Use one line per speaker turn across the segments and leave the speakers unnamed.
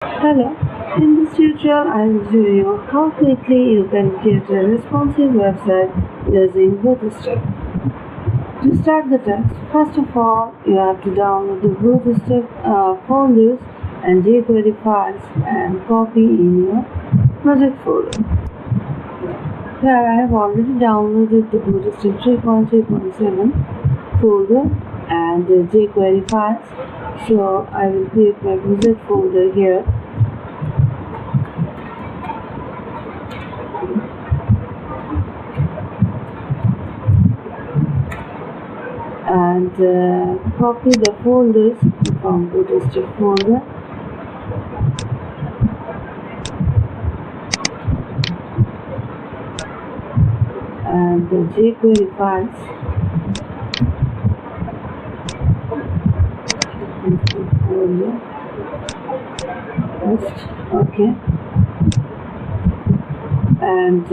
Hello, in this tutorial I will show you how quickly you can create a responsive website using Bootstrap. To start the task, first of all you have to download the Bootstrap folders and jQuery files and copy in your project folder. Here I have already downloaded the Bootstrap 3.3.7 folder and the jQuery files. So I will create my project folder here. And copy the folders from Bootstrap folder and the jQuery files into folder. Okay. And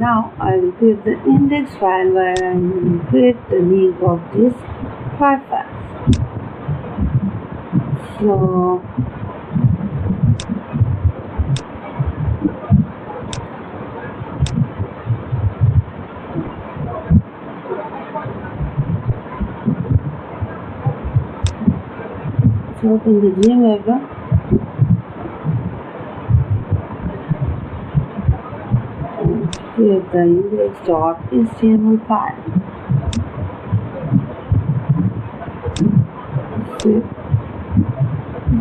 now I will create the index file where I will create the link of these 5 files. So let's open the Gmail. Create the index.html file.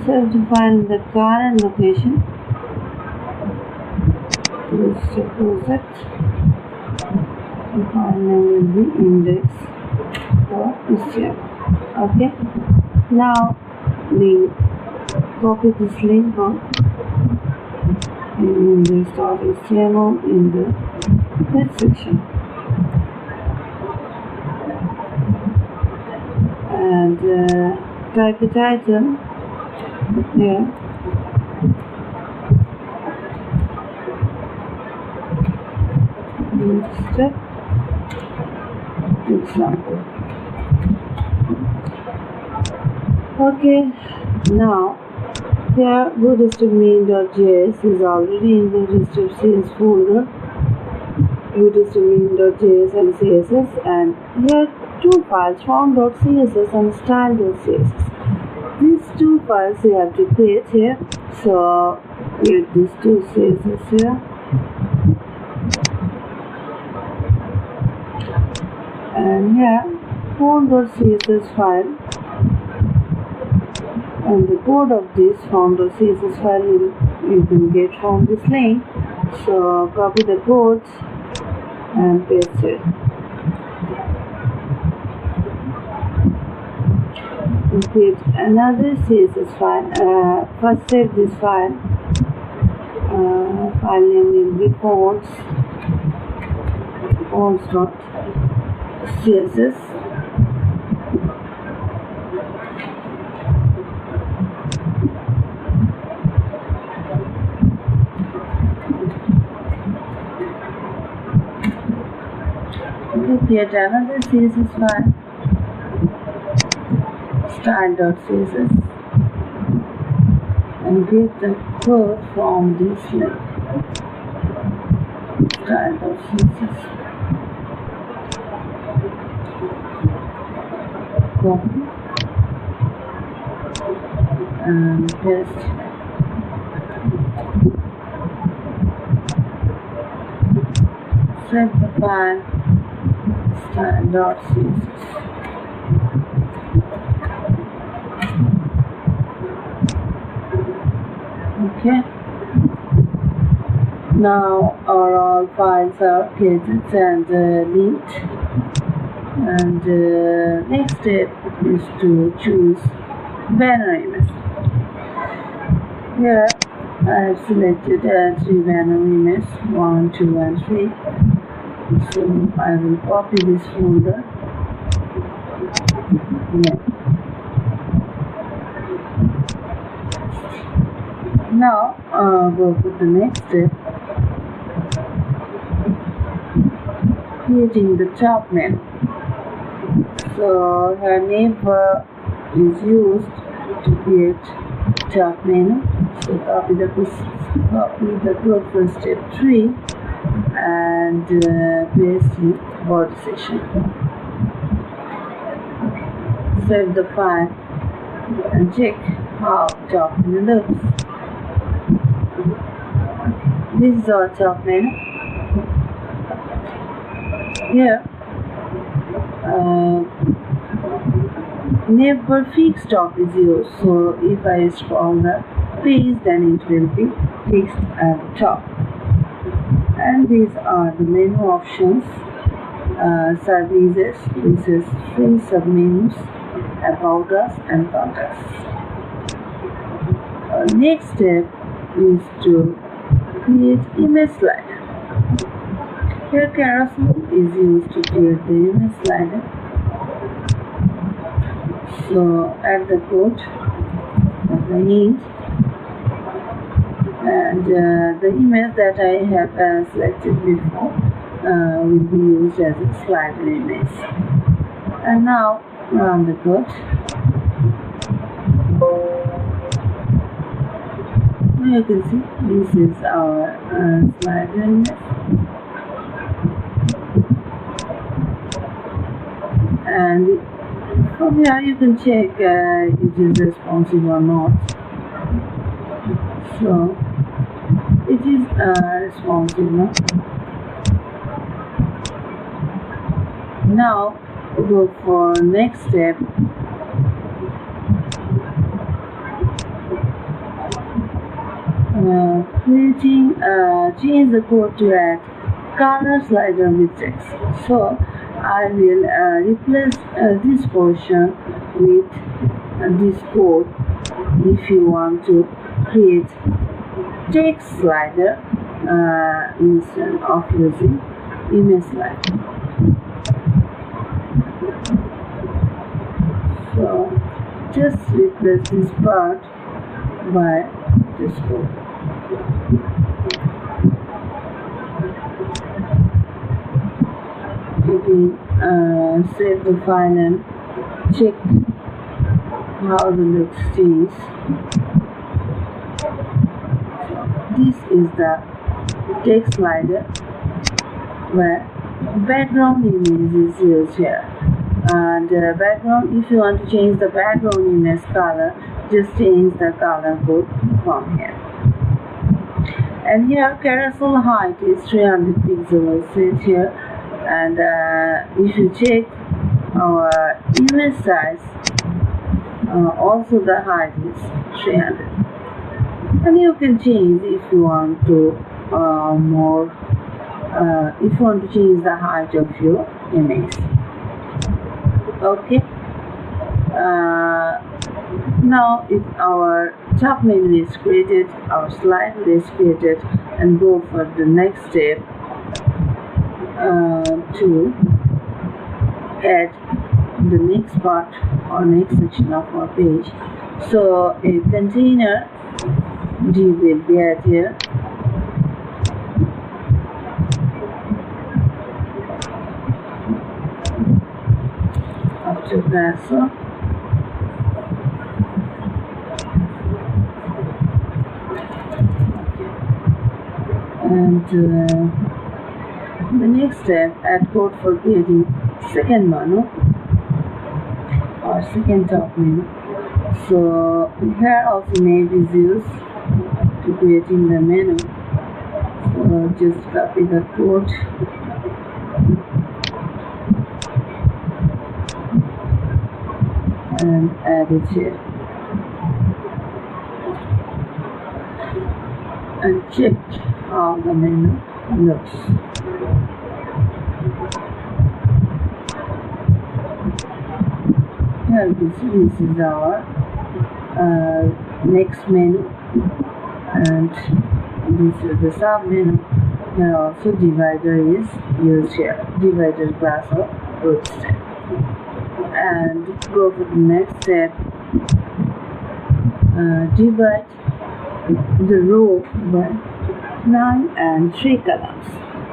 So to find the current location, project, the file name will be index.html. Okay. Now we copy this link in index.html in the head section and type a title here. Step example. Okay, now here Bootstrap main.js is already in the Bootstrap CS folder, Bootstrap main.js and CSS, and here two files, form.css and style.css. These two files you have to create here. So create these two CSS here and here form.css file, and the code of this form.css file you can get from this link. So copy the codes and paste it. And create another CSS file. First save this file. File name will be fonts.css. Create another CSS file, style.css, and get the code from this link, style.css. Copy and paste. Save the file. Style.css. Okay. Now all files are created and linked. And next step is to choose banner image. Here I have selected 3 banner images, 1, 2, and 3. So I will copy this folder. Yeah. Now go to the next step, creating the top menu. So her neighbor is used to create top menu. So copy the code for step 3 and paste in body section. Save the file and check how top menu looks. This is our top menu. Here, never fixed top is used. So if I scroll the page, then it will be fixed at the top. And these are the menu options. Services, this is free submenus, about us and contacts. Next step is to create image slider. Here carousel is used to create the image slider. So add the code of the hint, and the image that I have selected before will be used as a slider image. And now run the code. Now you can see this is our slider image. And from here you can check it is responsive or not. So it is responsive now. Now go for next step. Change the code to add color slider with text. So I will replace this portion with this code if you want to create text slider instead of using image slider. So just replace this part by this code. Again, save the file and check how the looks change. So this is the text slider where background image is used here. And background, if you want to change the background image color, just change the color code from here. And here carousel height is 300 pixels set here. And if you check our image size, also the height is 300. And you can change if you want to if you want to change the height of your image. Okay. Now our top menu is created, our slider is created, and go for the next step to add the next part or next section of our page. So a container div will be added here. After that, so and the next step, add code for creating second menu or second top menu. So here also nav is used to creating the menu. So just copy the code and add it here. And check how the menu looks. Here you can see this is our next menu, and this is the sub menu. Here also divider is used here, divider class of Bootstrap. And go for the next step, divide the row by 9 and 3 columns.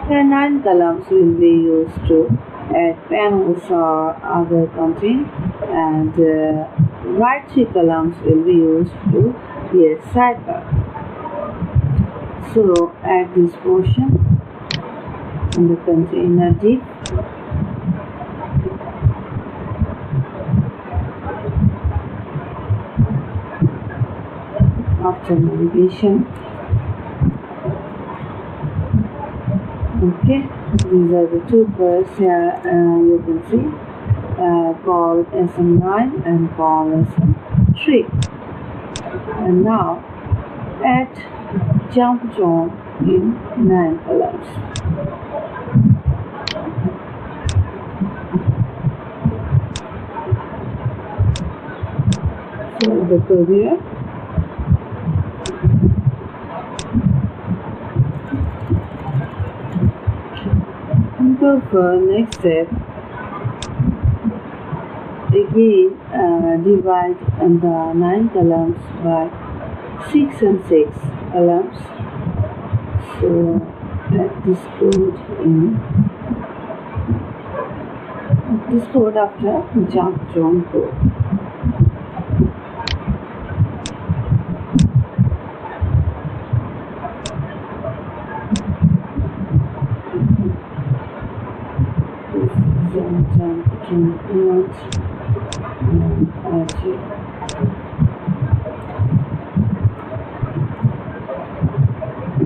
Here 9 columns will be used to add panels or other content, and right 3 columns will be used to create sidebar. So add this portion in the container div. After navigation, okay, these are the two birds here. You can see call SM9 and call SM3. And now add jump zone in 9 colors. So the code here. And go for next step. Again, divide the 9 columns by 6 and 6 columns. So add this code in. Add this code after jump zone code. Jump code.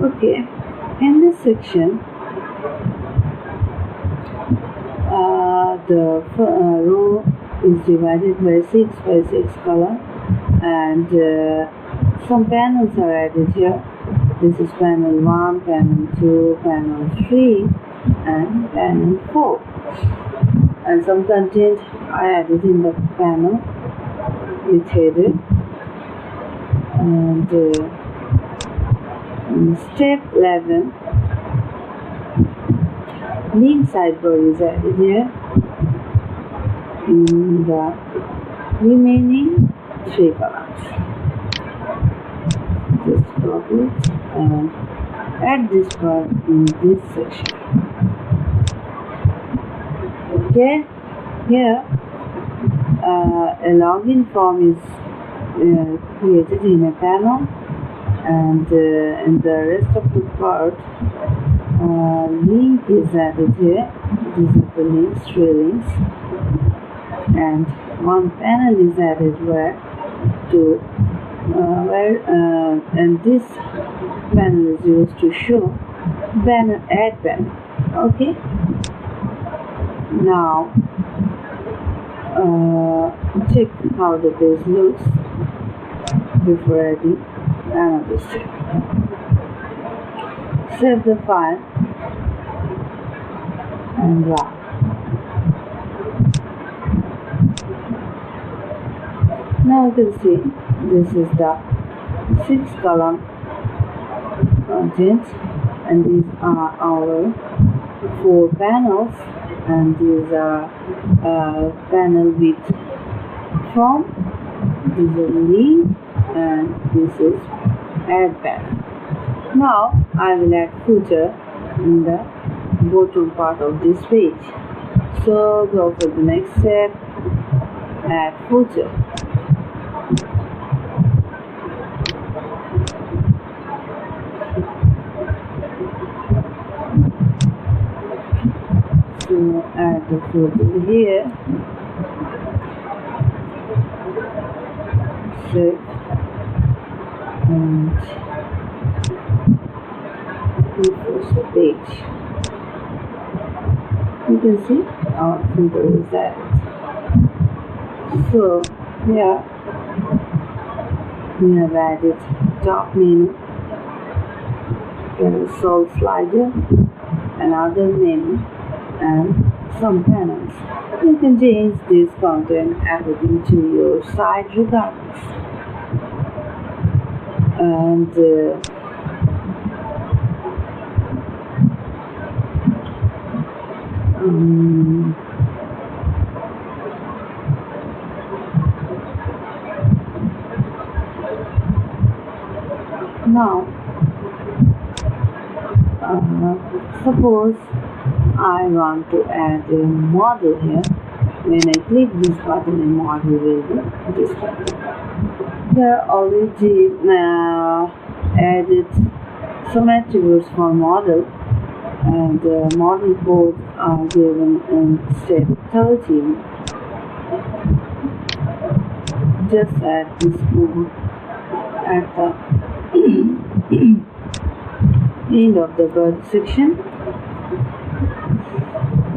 Okay, in this section, the row is divided by 6 by 6 column, and some panels are added here. This is panel 1, panel 2, panel 3, and panel 4. And some content I added in the panel with header. And in step 11, link sidebar is added here in the remaining 3 columns. Just copy it and add this part in this section. Okay, here a login form is created in a panel, and in the rest of the part, link is added here. These are the links, 3 links, and one panel is added and this panel is used to show banner add panel. Okay. Now check how the page looks before adding another step. Save the file and run. Now you can see this is the 6 column content, and these are our 4 panels, and these are panel with from, this is link, and this is add panel. Now I will add footer in the bottom part of this page. So go for the next step, add footer. So add the footer here. Save and refresh the page. You can see our footer is added. So here we have added top menu, carousel slider, another menu, and some panels. You can change this content according to your site regardless. And now suppose I want to add a model here. When I click this button, a model will be displayed. We are already added some attributes for model, and model codes are given in step 13. Just add this code at the end of the body section,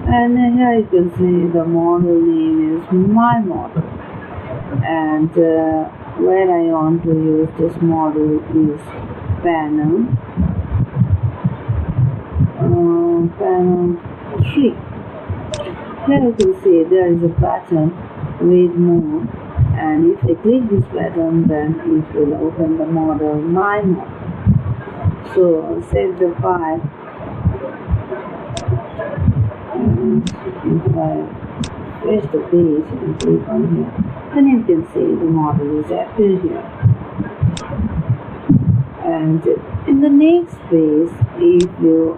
and here you can see the model name is my model, and where I want to use this model is panel 3. Here you can see there is a button read more, and if I click this button then it will open the model my model. So save the file, and if I refresh the page and click on here, then you can see the model is appeared here. And in the next page, if you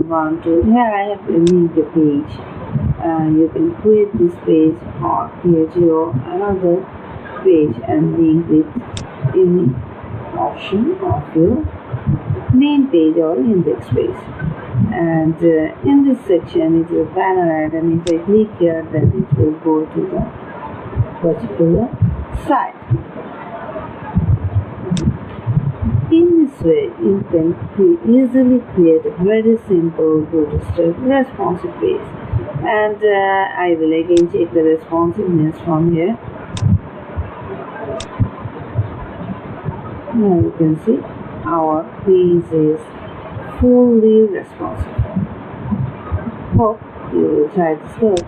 want to, here I have linked the page. You can create this page or create your another page and link with any option of your main page or index page. And in this section it is a banner ad, and if I click here then it will go to the particular site. In this way, you can easily create a very simple Bootstrap responsive page. And I will again check the responsiveness from here. Now you can see our page is fully responsive. Hope you will try this code.